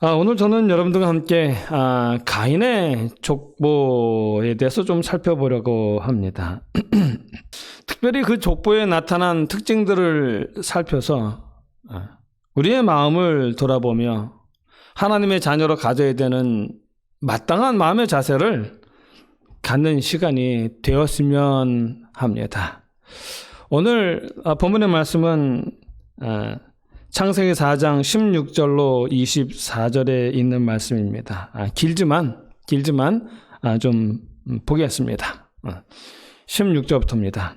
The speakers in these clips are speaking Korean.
오늘 저는 여러분들과 함께 가인의 족보에 대해서 좀 살펴보려고 합니다. 특별히 그 족보에 나타난 특징들을 살펴서 우리의 마음을 돌아보며 하나님의 자녀로 가져야 되는 마땅한 마음의 자세를 갖는 시간이 되었으면 합니다. 오늘 본문의 말씀은 창세기 4장 16절로 24절에 있는 말씀입니다. 길지만 좀 보겠습니다. 16절부터입니다.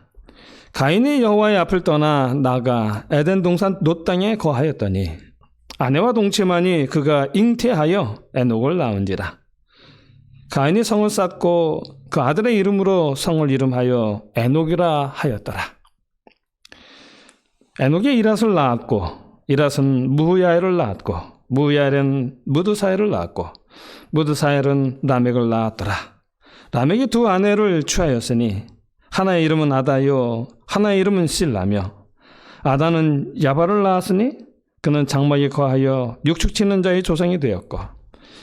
가인이 여호와의 앞을 떠나 나가 에덴 동산 놋 땅에 거하였더니 아내와 동침하니 그가 잉태하여 에녹을 낳은지라. 가인이 성을 쌓고 그 아들의 이름으로 성을 이름하여 에녹이라 하였더라. 에녹이 이랏을 낳았고 이랏은 무후야엘을 낳았고 무후야엘은 무드사엘을 낳았고 무드사엘은 라멕을 낳았더라. 라멕이 두 아내를 취하였으니 하나의 이름은 아다요 하나의 이름은 실라며 아다는 야발을 낳았으니 그는 장막에 거하여 육축치는 자의 조상이 되었고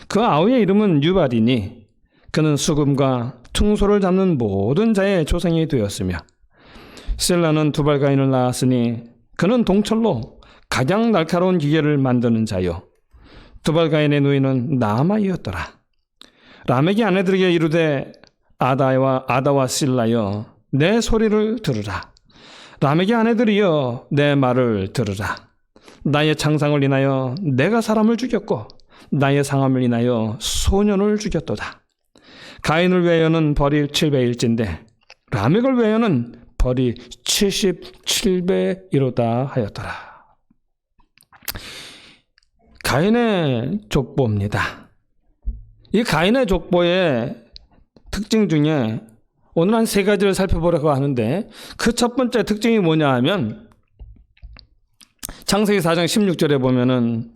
그 아우의 이름은 유발이니 그는 수금과 퉁소를 잡는 모든 자의 조상이 되었으며 실라는 두발가인을 낳았으니 그는 동철로 가장 날카로운 기계를 만드는 자요 두발가인의 누이는 나아마이었더라. 라멕이 아내들에게 이르되 아다와 실라여 내 소리를 들으라. 라멕의 아내들이여 내 말을 들으라. 나의 창상을 인하여 내가 사람을 죽였고 나의 상함을 인하여 소년을 죽였도다. 가인을 위하여는 벌이 7배일진데 라멕을 위하여는 벌이 77배이로다 하였더라. 가인의 족보입니다. 이 가인의 족보의 특징 중에 오늘 한 세 가지를 살펴보려고 하는데 그 첫 번째 특징이 뭐냐 하면 창세기 4장 16절에 보면은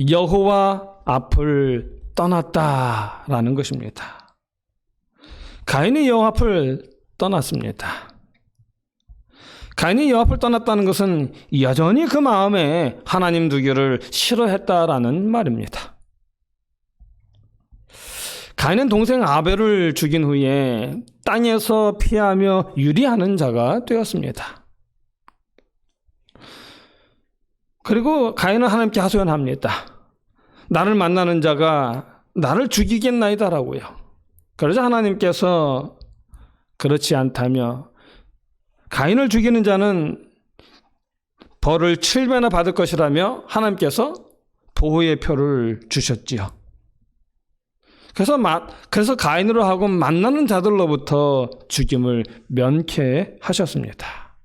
여호와 앞을 떠났다라는 것입니다. 가인이 여호와 앞을 떠났습니다. 가인이 여호와 앞을 떠났다는 것은 여전히 그 마음에 하나님 두기를 싫어했다라는 말입니다. 가인은 동생 아벨을 죽인 후에 땅에서 피하며 유리하는 자가 되었습니다. 그리고 가인은 하나님께 하소연합니다. 나를 만나는 자가 나를 죽이겠나이다라고요. 그러자 하나님께서 그렇지 않다며 가인을 죽이는 자는 벌을 7배나 받을 것이라며 하나님께서 보호의 표를 주셨지요. 그래서 가인으로 하고 만나는 자들로부터 죽임을 면케하셨습니다.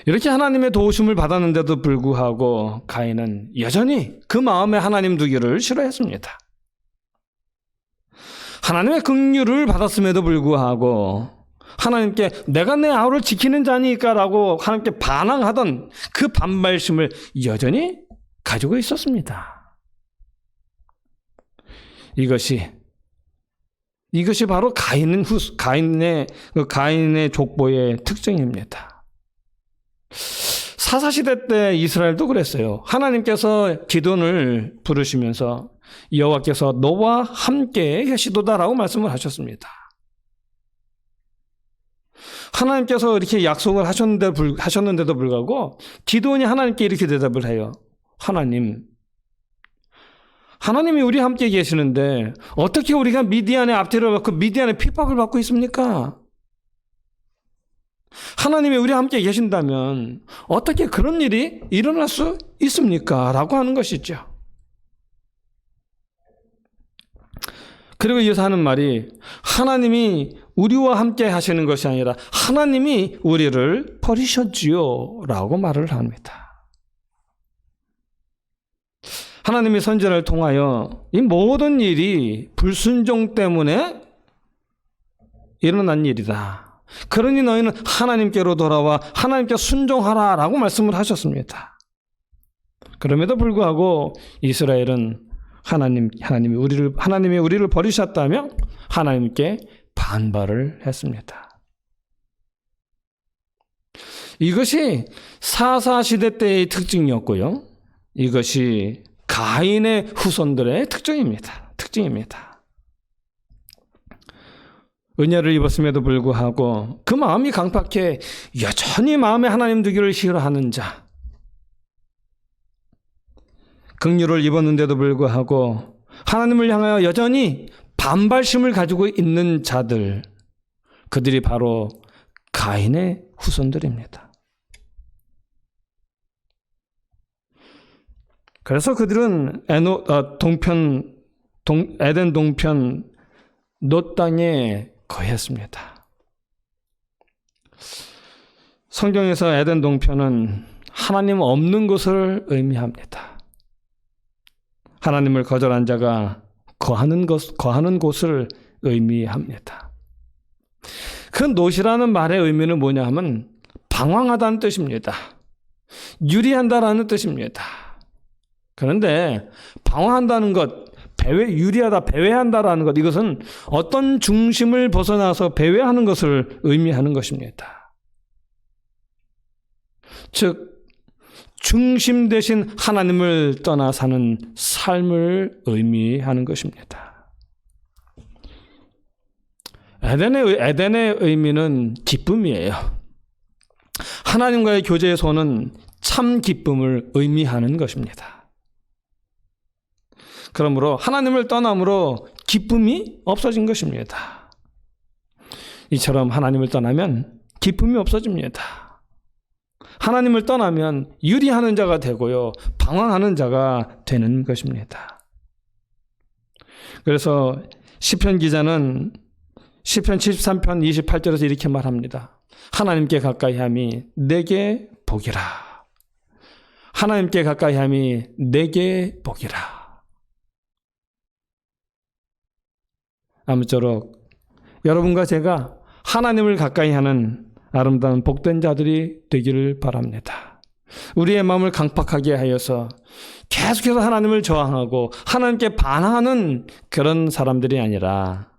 이렇게 하나님의 도우심을 받았는데도 불구하고 가인은 여전히 그 마음에 하나님 두기를 싫어했습니다. 하나님의 긍휼을 받았음에도 불구하고 하나님께 내가 내 아우를 지키는 자니까라고 하나님께 반항하던 그 반발심을 여전히 가지고 있었습니다. 이것이 바로 가인의 족보의 특징입니다. 사사시대 때 이스라엘도 그랬어요. 하나님께서 기돈을 부르시면서 여호와께서 너와 함께 계시도다라고 말씀을 하셨습니다. 하나님께서 이렇게 약속을 하셨는데도 불구하고 기돈이 하나님께 이렇게 대답을 해요. 하나님이 우리 함께 계시는데 어떻게 우리가 미디안의 앞뒤를 받고 미디안의 핍박을 받고 있습니까? 하나님이 우리 함께 계신다면 어떻게 그런 일이 일어날 수 있습니까? 라고 하는 것이죠. 그리고 이어서 하는 말이 하나님이 우리와 함께 하시는 것이 아니라 하나님이 우리를 버리셨지요 라고 말을 합니다. 하나님의 선지자를 통하여 이 모든 일이 불순종 때문에 일어난 일이다. 그러니 너희는 하나님께로 돌아와 하나님께 순종하라 라고 말씀을 하셨습니다. 그럼에도 불구하고 이스라엘은 하나님이 우리를 버리셨다며 하나님께 반발을 했습니다. 이것이 사사시대 때의 특징이었고요. 이것이 가인의 후손들의 특징입니다. 은혜를 입었음에도 불구하고 그 마음이 강팍해 여전히 마음에 하나님 두기를 싫어하는 자, 긍휼을 입었는데도 불구하고 하나님을 향하여 여전히 반발심을 가지고 있는 자들, 그들이 바로 가인의 후손들입니다. 그래서 그들은 에덴 동편 롯 땅에 거했습니다. 성경에서 에덴 동편은 하나님 없는 곳을 의미합니다. 하나님을 거절한 자가 거하는 곳을 의미합니다. 그 롯이라는 말의 의미는 뭐냐 하면 방황하다는 뜻입니다. 유리한다라는 뜻입니다. 그런데 방황한다는 것, 유리하다, 배회한다라는 것, 이것은 어떤 중심을 벗어나서 배회하는 것을 의미하는 것입니다. 즉, 중심 대신 하나님을 떠나 사는 삶을 의미하는 것입니다. 에덴의 의미는 기쁨이에요. 하나님과의 교제에서는 참 기쁨을 의미하는 것입니다. 그러므로 하나님을 떠남으로 기쁨이 없어진 것입니다. 이처럼 하나님을 떠나면 기쁨이 없어집니다. 하나님을 떠나면 유리하는 자가 되고요, 방황하는 자가 되는 것입니다. 그래서 시편 기자는 시편 73편 28절에서 이렇게 말합니다. 하나님께 가까이함이 내게 복이라. 하나님께 가까이함이 내게 복이라. 아무쪼록 여러분과 제가 하나님을 가까이 하는 아름다운 복된 자들이 되기를 바랍니다. 우리의 마음을 강팍하게 하여서 계속해서 하나님을 저항하고 하나님께 반항하는 그런 사람들이 아니라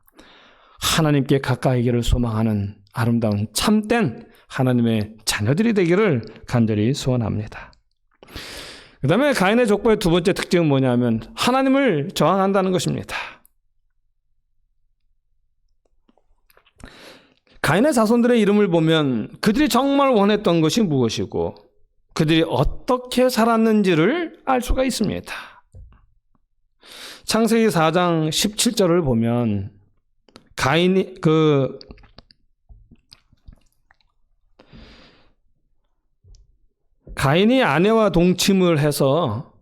하나님께 가까이기를 소망하는 아름다운 참된 하나님의 자녀들이 되기를 간절히 소원합니다. 그 다음에 가인의 족보의 두 번째 특징은 뭐냐면 하나님을 저항한다는 것입니다. 가인의 자손들의 이름을 보면 그들이 정말 원했던 것이 무엇이고 그들이 어떻게 살았는지를 알 수가 있습니다. 창세기 4장 17절을 보면 가인이 아내와 동침을 해서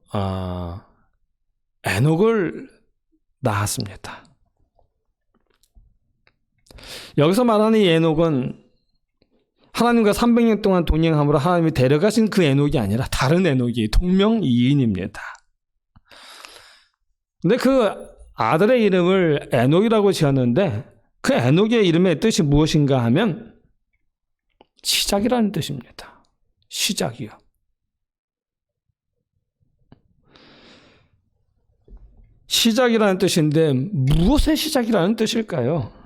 에녹을 낳았습니다. 여기서 말하는 이 에녹은 하나님과 300년 동안 동행함으로 하나님이 데려가신 그 에녹이 아니라 다른 에녹이 동명이인입니다. 근데 그 아들의 이름을 에녹이라고 지었는데 그 에녹의 이름의 뜻이 무엇인가 하면 시작이라는 뜻입니다. 시작이요. 시작이라는 뜻인데 무엇의 시작이라는 뜻일까요?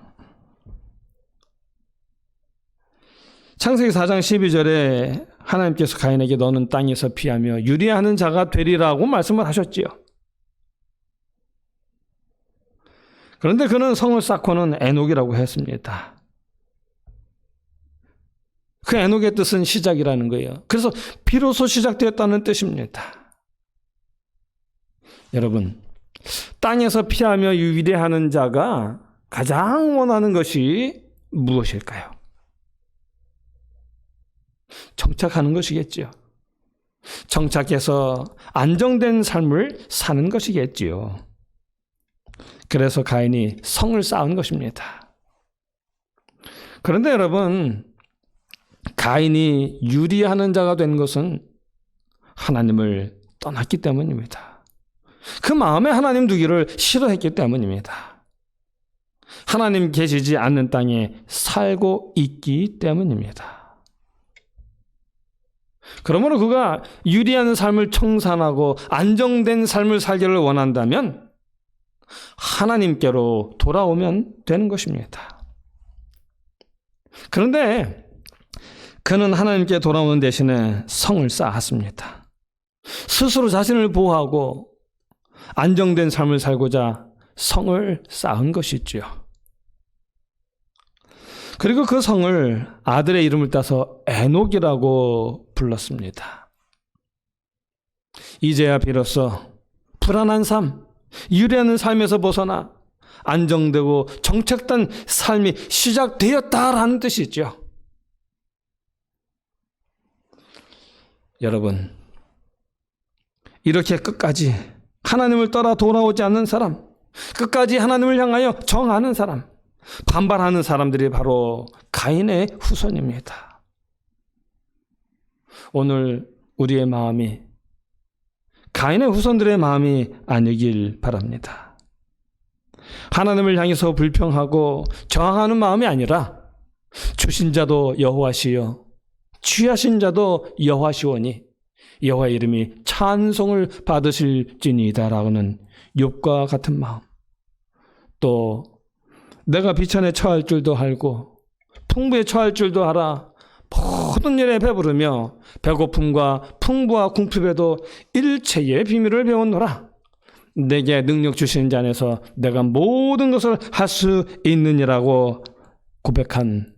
창세기 4장 12절에 하나님께서 가인에게 너는 땅에서 피하며 유리하는 자가 되리라고 말씀을 하셨지요. 그런데 그는 성을 쌓고는 에녹이라고 했습니다. 그 에녹의 뜻은 시작이라는 거예요. 그래서 비로소 시작되었다는 뜻입니다. 여러분, 땅에서 피하며 유리하는 자가 가장 원하는 것이 무엇일까요? 정착하는 것이겠지요. 정착해서 안정된 삶을 사는 것이겠지요. 그래서 가인이 성을 쌓은 것입니다. 그런데 여러분, 가인이 유리하는 자가 된 것은 하나님을 떠났기 때문입니다. 그 마음에 하나님 두기를 싫어했기 때문입니다. 하나님 계시지 않는 땅에 살고 있기 때문입니다. 그러므로 그가 유리한 삶을 청산하고 안정된 삶을 살기를 원한다면 하나님께로 돌아오면 되는 것입니다. 그런데 그는 하나님께 돌아오는 대신에 성을 쌓았습니다. 스스로 자신을 보호하고 안정된 삶을 살고자 성을 쌓은 것이지요. 그리고 그 성을 아들의 이름을 따서 에녹이라고 불렀습니다. 이제야 비로소 불안한 삶, 유리하는 삶에서 벗어나 안정되고 정착된 삶이 시작되었다라는 뜻이죠. 여러분, 이렇게 끝까지 하나님을 떠나 돌아오지 않는 사람, 끝까지 하나님을 향하여 정하는 사람, 반발하는 사람들이 바로 가인의 후손입니다. 오늘 우리의 마음이 가인의 후손들의 마음이 아니길 바랍니다. 하나님을 향해서 불평하고 저항하는 마음이 아니라 주신 자도 여호와시요 취하신 자도 여호와시오니 여호와의 이름이 찬송을 받으실지니이다라고는 욥과 같은 마음, 또 내가 비천에 처할 줄도 알고 풍부에 처할 줄도 알아 모든 일에 배부르며 배고픔과 풍부와 궁핍에도 일체의 비밀을 배웠노라. 내게 능력 주시는 자 안에서 내가 모든 것을 할 수 있느니라고 고백한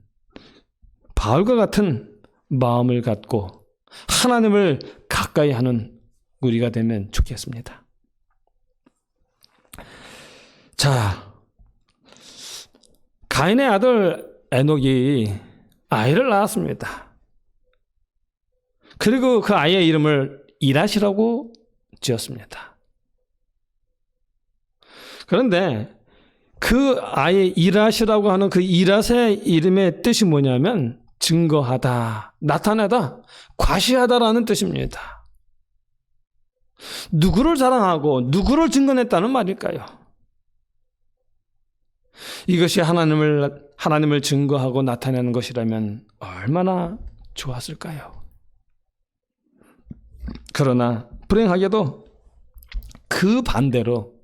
바울과 같은 마음을 갖고 하나님을 가까이 하는 우리가 되면 좋겠습니다. 자, 가인의 아들 에녹이 아이를 낳았습니다. 그리고 그 아이의 이름을 이라시라고 지었습니다. 그런데 그 아이 이라시라고 하는 그 이라스의 이름의 뜻이 뭐냐면 증거하다, 나타내다, 과시하다라는 뜻입니다. 누구를 자랑하고 누구를 증거했다는 말일까요? 이것이 하나님을 증거하고 나타내는 것이라면 얼마나 좋았을까요? 그러나 불행하게도 그 반대로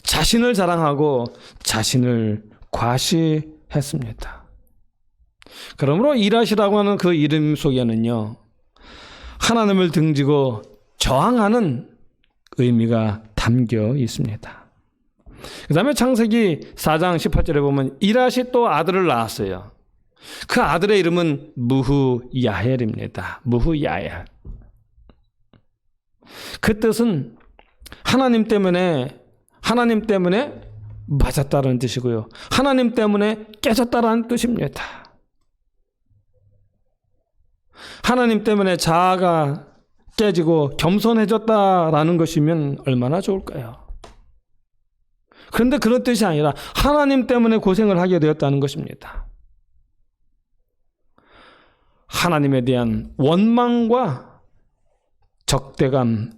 자신을 자랑하고 자신을 과시했습니다. 그러므로 이라시라고 하는 그 이름 속에는요, 하나님을 등지고 저항하는 의미가 담겨 있습니다. 그 다음에 창세기 4장 18절에 보면 이라시 또 아들을 낳았어요. 그 아들의 이름은 무후야헬입니다. 무후야헬. 그 뜻은 하나님 때문에 맞았다는 뜻이고요. 하나님 때문에 깨졌다라는 뜻입니다. 하나님 때문에 자아가 깨지고 겸손해졌다라는 것이면 얼마나 좋을까요? 그런데 그런 뜻이 아니라 하나님 때문에 고생을 하게 되었다는 것입니다. 하나님에 대한 원망과 적대감을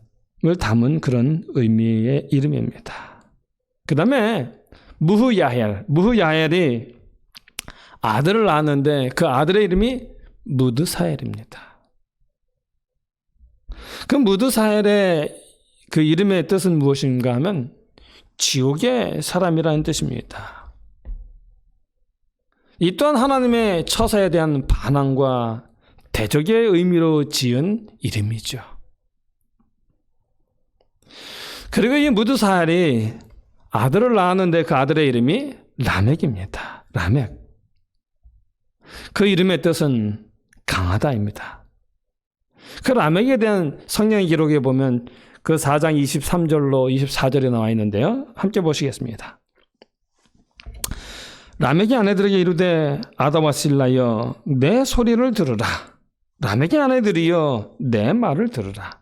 담은 그런 의미의 이름입니다. 그 다음에 무후야헬이 아들을 낳았는데 그 아들의 이름이 무드사엘입니다. 그 무드사엘의 그 이름의 뜻은 무엇인가 하면 지옥의 사람이라는 뜻입니다. 이 또한 하나님의 처사에 대한 반항과 대적의 의미로 지은 이름이죠. 그리고 이 무드사엘이 아들을 낳았는데 그 아들의 이름이 라멕입니다. 라멕. 그 이름의 뜻은 강하다입니다. 그 라멕에 대한 성경의 기록에 보면 그 4장 23절로 24절에 나와 있는데요. 함께 보시겠습니다. 라멕의 아내들에게 이르되 아다와 실라여 내 소리를 들으라. 라멕의 아내들이여 내 말을 들으라.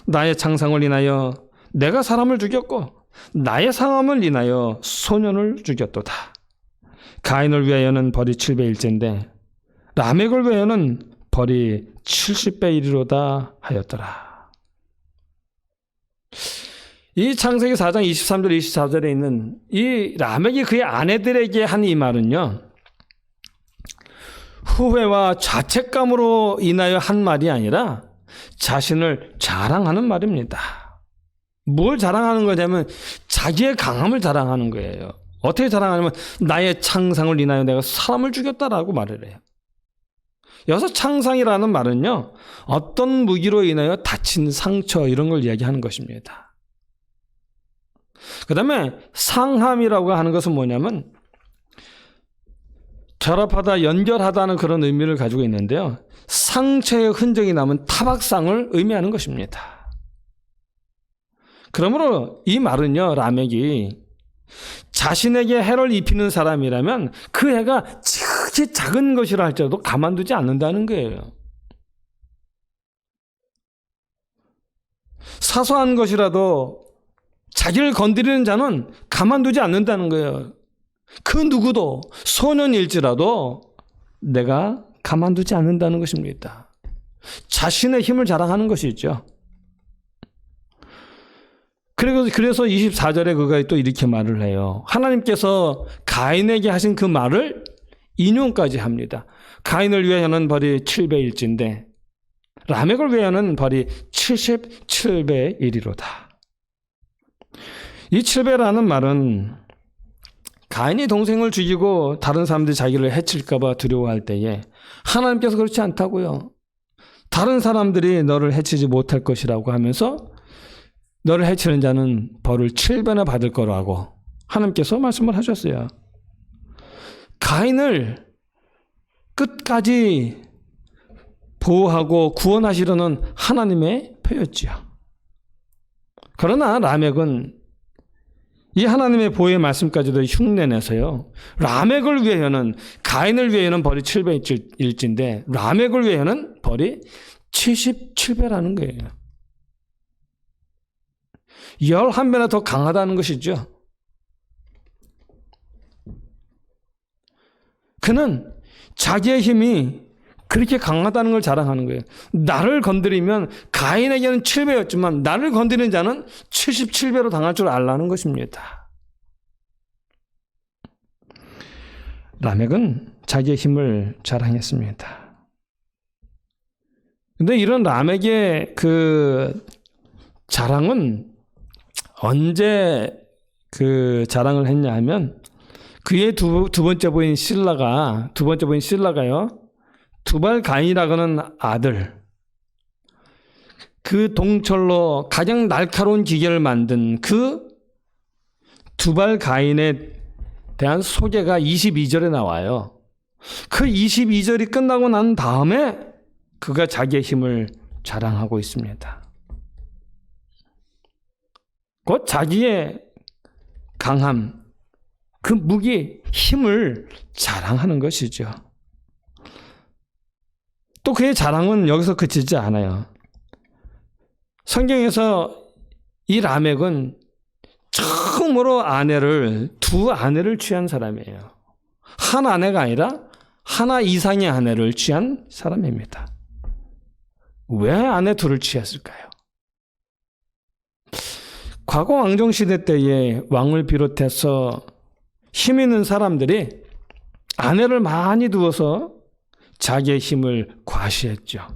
나의 창상을 인하여 내가 사람을 죽였고 나의 상함을 인하여 소년을 죽였도다. 가인을 위하여는 벌이 7배 1제인데 라멕을 위하여는 벌이 70배 1이로다 하였더라. 이 창세기 4장 23절 24절에 있는 이 라멕이 그의 아내들에게 한 이 말은요, 후회와 자책감으로 인하여 한 말이 아니라 자신을 자랑하는 말입니다. 뭘 자랑하는 거냐면 자기의 강함을 자랑하는 거예요. 어떻게 자랑하냐면 나의 창상을 인하여 내가 사람을 죽였다라고 말을 해요. 여기서 창상이라는 말은요, 어떤 무기로 인하여 다친 상처 이런 걸 이야기하는 것입니다. 그 다음에 상함이라고 하는 것은 뭐냐면 결합하다, 연결하다는 그런 의미를 가지고 있는데요. 상처의 흔적이 남은 타박상을 의미하는 것입니다. 그러므로 이 말은요, 라멕이 자신에게 해를 입히는 사람이라면 그 해가 지극히 작은 것이라 할지라도 가만두지 않는다는 거예요. 사소한 것이라도 자기를 건드리는 자는 가만두지 않는다는 거예요. 그 누구도 소년일지라도 내가 가만두지 않는다는 것입니다. 자신의 힘을 자랑하는 것이죠. 그래서 24절에 그가 또 이렇게 말을 해요. 하나님께서 가인에게 하신 그 말을 인용까지 합니다. 가인을 위하여는 벌이 7배의 1인데 라멕을 위하여는 벌이 77배의 1이로다. 이 7배라는 말은 가인이 동생을 죽이고 다른 사람들이 자기를 해칠까 봐 두려워할 때에 하나님께서 그렇지 않다고요. 다른 사람들이 너를 해치지 못할 것이라고 하면서 너를 해치는 자는 벌을 7배나 받을 거라고 하나님께서 말씀을 하셨어요. 가인을 끝까지 보호하고 구원하시려는 하나님의 표였지요. 그러나 라멕은 이 하나님의 보호의 말씀까지도 흉내내서요. 라멕을 위하여는, 가인을 위하여는 벌이 7배일진데 라멕을 위하여는 벌이 77배라는 거예요. 11배나 더 강하다는 것이죠. 그는 자기의 힘이 그렇게 강하다는 걸 자랑하는 거예요. 나를 건드리면 가인에게는 7배였지만 나를 건드리는 자는 77배로 당할 줄 알라는 것입니다. 라멕은 자기의 힘을 자랑했습니다. 근데 이런 라멕의 그 자랑은 언제 그 자랑을 했냐 하면 그의 두 번째 부인 실라가요. 두발 가인이라고 하는 아들, 그 동철로 가장 날카로운 기계를 만든 그 두발 가인에 대한 소개가 22절에 나와요. 그 22절이 끝나고 난 다음에 그가 자기의 힘을 자랑하고 있습니다. 곧 자기의 강함, 그 무기, 힘을 자랑하는 것이죠. 또 그의 자랑은 여기서 그치지 않아요. 성경에서 이 라멕은 처음으로 두 아내를 취한 사람이에요. 한 아내가 아니라 하나 이상의 아내를 취한 사람입니다. 왜 아내 둘을 취했을까요? 과거 왕정시대 때에 왕을 비롯해서 힘 있는 사람들이 아내를 많이 두어서 자기의 힘을 과시했죠.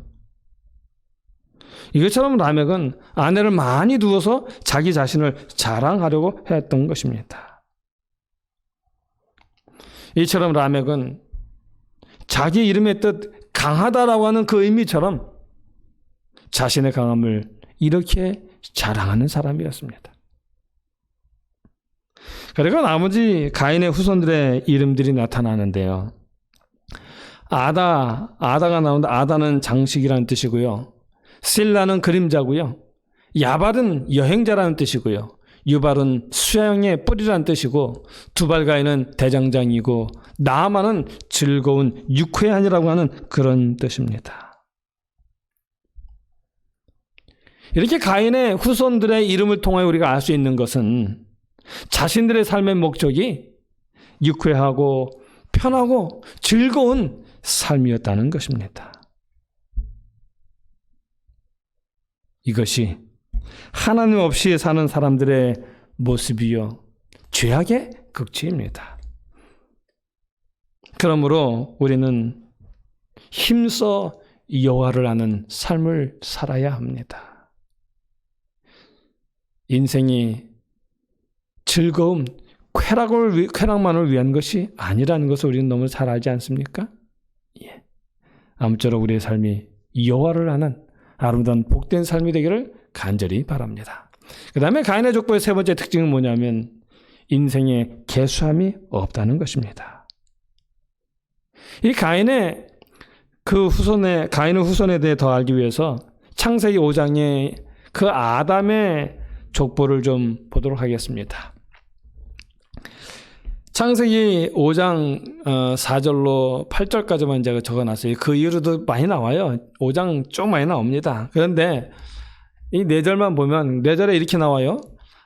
이것처럼 라멕은 아내를 많이 두어서 자기 자신을 자랑하려고 했던 것입니다. 이처럼 라멕은 자기 이름의 뜻 강하다라고 하는 그 의미처럼 자신의 강함을 이렇게 자랑하는 사람이었습니다. 그리고 나머지 가인의 후손들의 이름들이 나타나는데요. 아다가 나온다. 아다는 장식이라는 뜻이고요. 실라는 그림자고요. 야발은 여행자라는 뜻이고요. 유발은 수양의 뿌리라는 뜻이고, 두발가인은 대장장이고, 나아만은 즐거운 유쾌한이라고 하는 그런 뜻입니다. 이렇게 가인의 후손들의 이름을 통하여 우리가 알 수 있는 것은 자신들의 삶의 목적이 유쾌하고 편하고 즐거운 삶이었다는 것입니다. 이것이 하나님 없이 사는 사람들의 모습이요, 죄악의 극치입니다. 그러므로 우리는 힘써 여호와를 아는 삶을 살아야 합니다. 인생이 즐거움, 쾌락만을 위한 것이 아니라는 것을 우리는 너무 잘 알지 않습니까? 예. 아무쪼록 우리의 삶이 여호와를 아는 아름다운 복된 삶이 되기를 간절히 바랍니다. 그 다음에 가인의 족보의 세 번째 특징은 뭐냐면 인생에 개수함이 없다는 것입니다. 이 가인의 후손에 대해 더 알기 위해서 창세기 5장의 그 아담의 족보를 좀 보도록 하겠습니다. 창세기 5장 4절로 8절까지만 제가 적어놨어요. 그 이후로도 많이 나와요. 5장 쭉 많이 나옵니다. 그런데 이 4절만 보면 4절에 이렇게 나와요.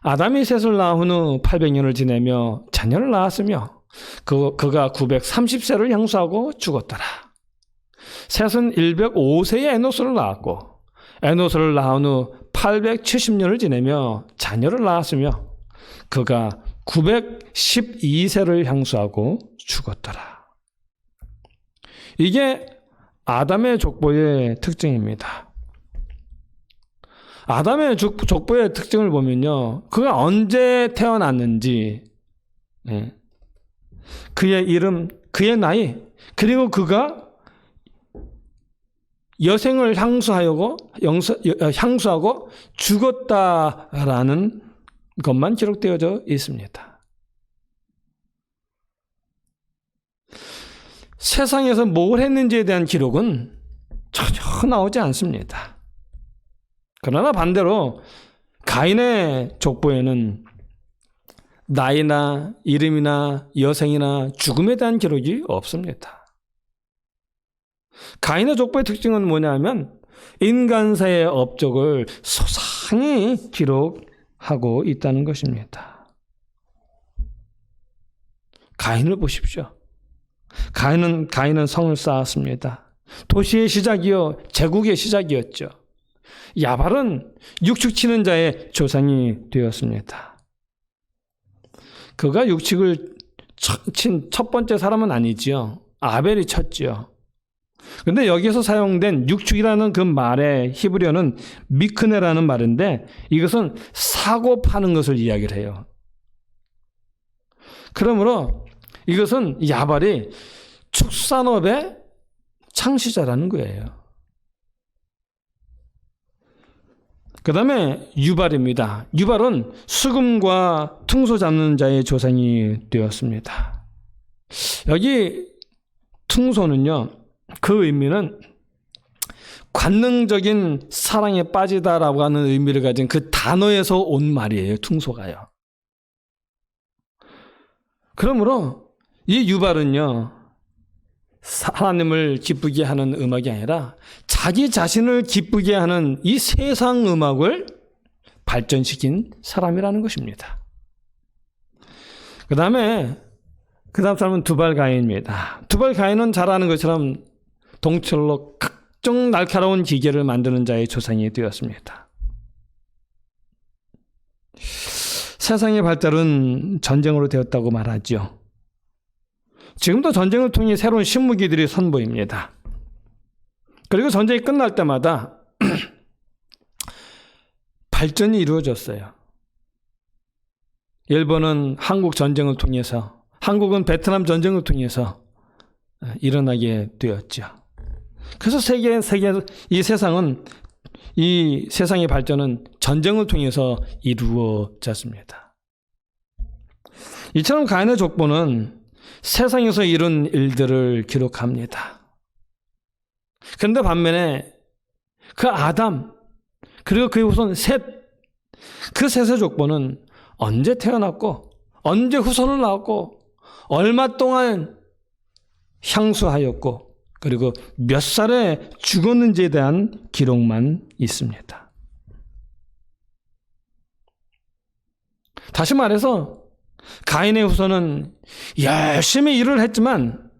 아담이 셋을 낳은 후 800년을 지내며 자녀를 낳았으며 그가 930세를 향수하고 죽었더라. 셋은 105세에 에노스를 낳았고 에노스를 낳은 후 870년을 지내며 자녀를 낳았으며 그가 912세를 향수하고 죽었더라. 이게 아담의 족보의 특징입니다. 아담의 족보의 특징을 보면요, 그가 언제 태어났는지, 그의 이름, 그의 나이, 그리고 그가 여생을 향수하고 죽었다라는 것만 기록되어져 있습니다. 세상에서 뭘 했는지에 대한 기록은 전혀 나오지 않습니다. 그러나 반대로 가인의 족보에는 나이나 이름이나 여생이나 죽음에 대한 기록이 없습니다. 가인의 족보의 특징은 뭐냐면 인간사의 업적을 소상히 기록하고 있다는 것입니다. 가인을 보십시오. 가인은 성을 쌓았습니다. 도시의 시작이요, 제국의 시작이었죠. 야발은 육축치는 자의 조상이 되었습니다. 그가 육축을 친 첫 번째 사람은 아니지요. 아벨이 쳤지요. 그런데 여기서 사용된 육축이라는 그 말의 히브리어는 미크네라는 말인데 이것은 사고 파는 것을 이야기를 해요. 그러므로 이것은 야발이 축산업의 창시자라는 거예요. 그 다음에 유발입니다. 유발은 수금과 퉁소 잡는 자의 조상이 되었습니다. 여기 퉁소는요, 그 의미는 관능적인 사랑에 빠지다라고 하는 의미를 가진 그 단어에서 온 말이에요. 퉁소가요. 그러므로 이 유발은요, 하나님을 기쁘게 하는 음악이 아니라 자기 자신을 기쁘게 하는 이 세상 음악을 발전시킨 사람이라는 것입니다. 그 다음 사람은 두발가인입니다. 두발가인은 잘 아는 것처럼 동철로 각종 날카로운 기계를 만드는 자의 조상이 되었습니다. 세상의 발달은 전쟁으로 되었다고 말하죠. 지금도 전쟁을 통해 새로운 신무기들이 선보입니다. 그리고 전쟁이 끝날 때마다 발전이 이루어졌어요. 일본은 한국 전쟁을 통해서, 한국은 베트남 전쟁을 통해서 일어나게 되었죠. 그래서 이 세상의 발전은 전쟁을 통해서 이루어졌습니다. 이처럼 가인의 족보는 세상에서 이룬 일들을 기록합니다. 그런데 반면에 그 아담, 그리고 그의 후손 셋, 그 셋의 족보는 언제 태어났고, 언제 후손을 낳았고, 얼마 동안 향수하였고, 그리고 몇 살에 죽었는지에 대한 기록만 있습니다. 다시 말해서 가인의 후손은 열심히 일을 했지만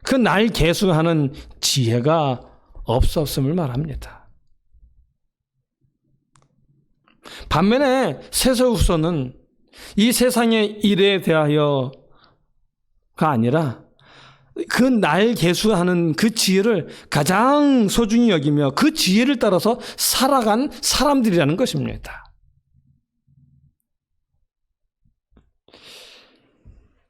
그 날 계수하는 지혜가 없었음을 말합니다. 반면에 셋의 후손은 이 세상의 일에 대하여가 아니라 그 날 계수하는 그 지혜를 가장 소중히 여기며 그 지혜를 따라서 살아간 사람들이라는 것입니다.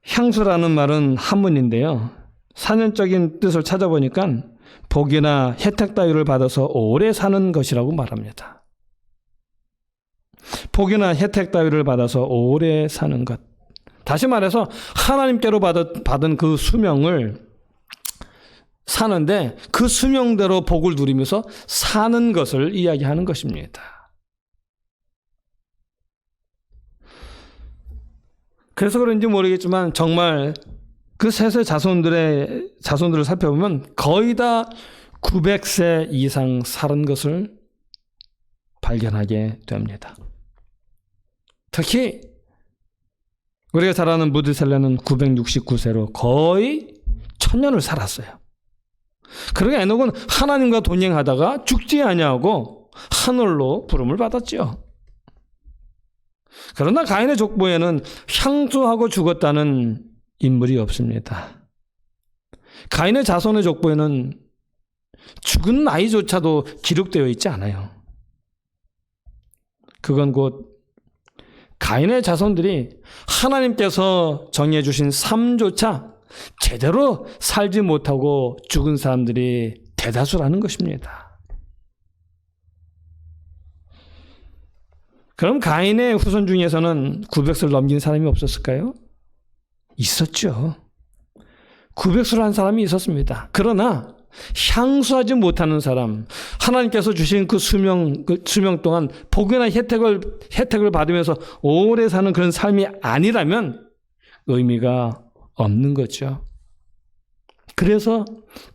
향수라는 말은 한문인데요. 사전적인 뜻을 찾아보니까 복이나 혜택 따위를 받아서 오래 사는 것이라고 말합니다. 복이나 혜택 따위를 받아서 오래 사는 것. 다시 말해서 하나님께로 받은 그 수명을 사는데 그 수명대로 복을 누리면서 사는 것을 이야기하는 것입니다. 그래서 그런지 모르겠지만 정말 그 셋의 자손들을 살펴보면 거의 다 900세 이상 살은 것을 발견하게 됩니다. 특히 우리가 잘 아는 무드셀라는 969세로 거의 1000년을 살았어요. 그러게 에녹은 하나님과 동행하다가 죽지 아니하고 하늘로 부름을 받았지요. 그러나 가인의 족보에는 향수하고 죽었다는 인물이 없습니다. 가인의 자손의 족보에는 죽은 나이조차도 기록되어 있지 않아요. 그건 곧 가인의 자손들이 하나님께서 정해 주신 삶조차 제대로 살지 못하고 죽은 사람들이 대다수라는 것입니다. 그럼 가인의 후손 중에서는 900세를 넘긴 사람이 없었을까요? 있었죠. 900세를 한 사람이 있었습니다. 그러나 향수하지 못하는 사람, 하나님께서 주신 그 수명 동안 복이나 혜택을 받으면서 오래 사는 그런 삶이 아니라면 의미가 없는 거죠. 그래서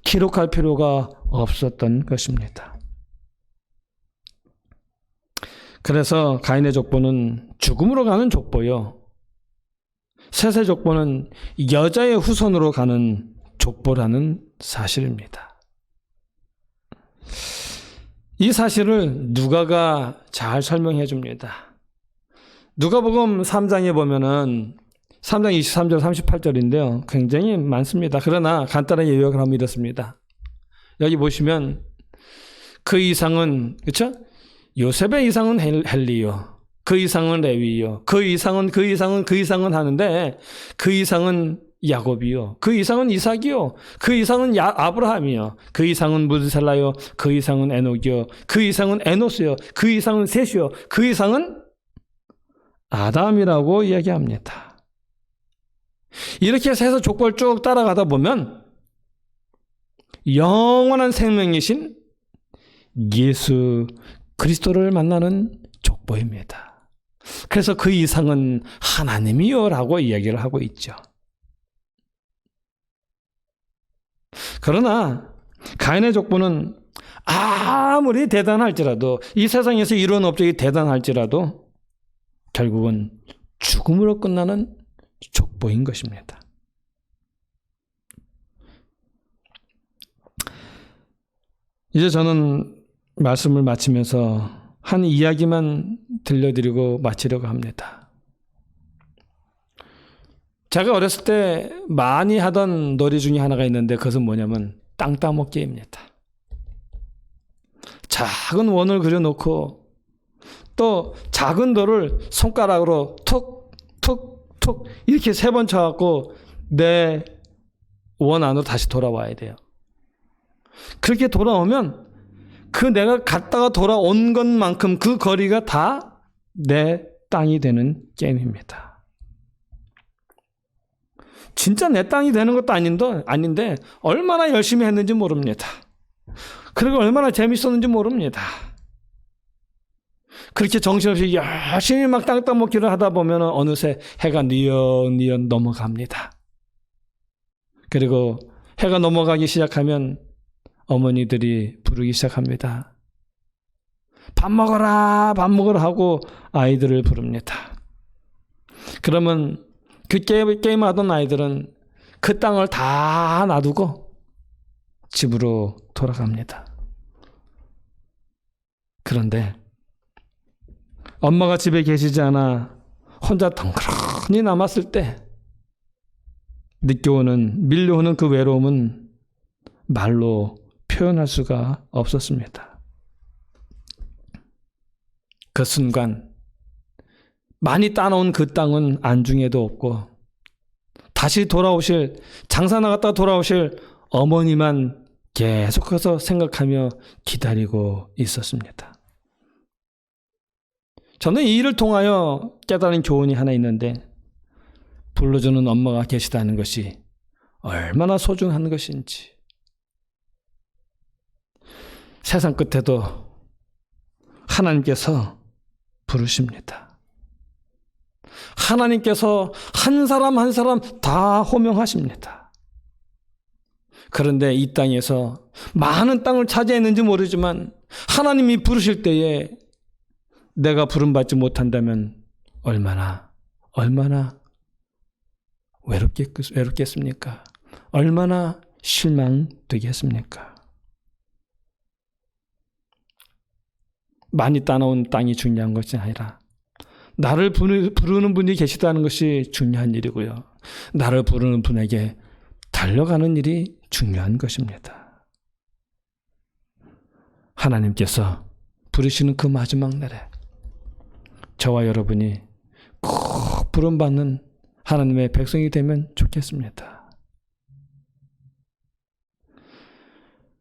기록할 필요가 없었던 것입니다. 그래서 가인의 족보는 죽음으로 가는 족보요. 셋의 족보는 여자의 후손으로 가는 족보라는 사실입니다. 이 사실을 누가가 잘 설명해 줍니다. 누가복음 3장에 보면은 3장 23절 38절인데요. 굉장히 많습니다. 그러나 간단하게 요약을 하면 이렇습니다. 여기 보시면 그 이상은 그렇죠? 요셉의 이상은 헬리요. 그 이상은 레위요. 그 이상은 하는데 그 이상은 야곱이요. 그 이상은 이삭이요. 그 이상은 아브라함이요. 그 이상은 무드셀라요. 그 이상은 에녹이요. 그 이상은 에노스요. 그 이상은 셋이요. 그 이상은 아담이라고 이야기합니다. 이렇게 해서 족보를 쭉 따라가다 보면 영원한 생명이신 예수 그리스도를 만나는 족보입니다. 그래서 그 이상은 하나님이요라고 이야기를 하고 있죠. 그러나 가인의 족보는 아무리 대단할지라도 이 세상에서 이루어진 업적이 대단할지라도 결국은 죽음으로 끝나는 족보인 것입니다. 이제 저는 말씀을 마치면서 한 이야기만 들려드리고 마치려고 합니다. 제가 어렸을 때 많이 하던 놀이 중에 하나가 있는데 그것은 뭐냐면 땅 따먹기입니다. 작은 원을 그려놓고 또 작은 돌을 손가락으로 툭툭툭 이렇게 3번 쳐갖고 내 원 안으로 다시 돌아와야 돼요. 그렇게 돌아오면 그 내가 갔다가 돌아온 것만큼 그 거리가 다 내 땅이 되는 게임입니다. 진짜 내 땅이 되는 것도 아닌데 얼마나 열심히 했는지 모릅니다. 그리고 얼마나 재밌었는지 모릅니다. 그렇게 정신없이 열심히 막 땅 따먹기를 하다 보면 어느새 해가 뉘엿뉘엿 넘어갑니다. 그리고 해가 넘어가기 시작하면 어머니들이 부르기 시작합니다. 밥 먹어라 하고 아이들을 부릅니다. 그러면 그 게임하던 아이들은 그 땅을 다 놔두고 집으로 돌아갑니다. 그런데 엄마가 집에 계시지 않아 혼자 덩그러니 남았을 때 밀려오는 그 외로움은 말로 표현할 수가 없었습니다. 그 순간 많이 따놓은 그 땅은 안중에도 없고 다시 장사 나갔다 돌아오실 어머니만 계속해서 생각하며 기다리고 있었습니다. 저는 이 일을 통하여 깨달은 교훈이 하나 있는데, 불러주는 엄마가 계시다는 것이 얼마나 소중한 것인지. 세상 끝에도 하나님께서 부르십니다. 하나님께서 한 사람 한 사람 다 호명하십니다. 그런데 이 땅에서 많은 땅을 차지했는지 모르지만 하나님이 부르실 때에 내가 부름받지 못한다면 얼마나 외롭겠습니까? 얼마나 실망되겠습니까? 많이 따놓은 땅이 중요한 것이 아니라 나를 부르는 분이 계시다는 것이 중요한 일이고요. 나를 부르는 분에게 달려가는 일이 중요한 것입니다. 하나님께서 부르시는 그 마지막 날에 저와 여러분이 꼭 부름받는 하나님의 백성이 되면 좋겠습니다.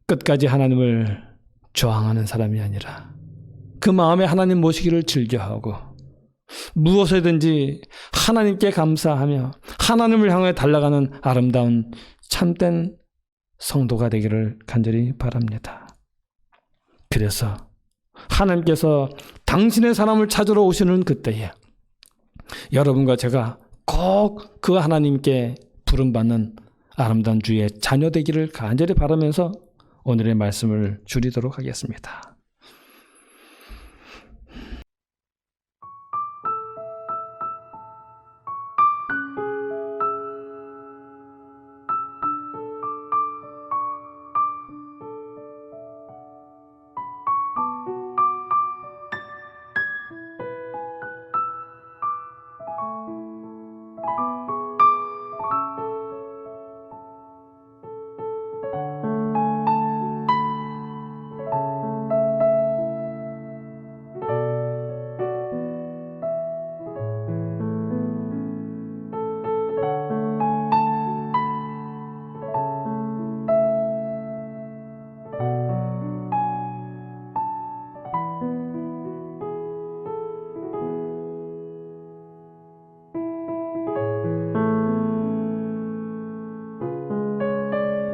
끝까지 하나님을 저항하는 사람이 아니라 그 마음에 하나님 모시기를 즐겨하고 무엇이든지 하나님께 감사하며 하나님을 향해 달려가는 아름다운 참된 성도가 되기를 간절히 바랍니다. 그래서 하나님께서 당신의 사람을 찾으러 오시는 그때에 여러분과 제가 꼭 그 하나님께 부름받는 아름다운 주의 자녀 되기를 간절히 바라면서 오늘의 말씀을 줄이도록 하겠습니다.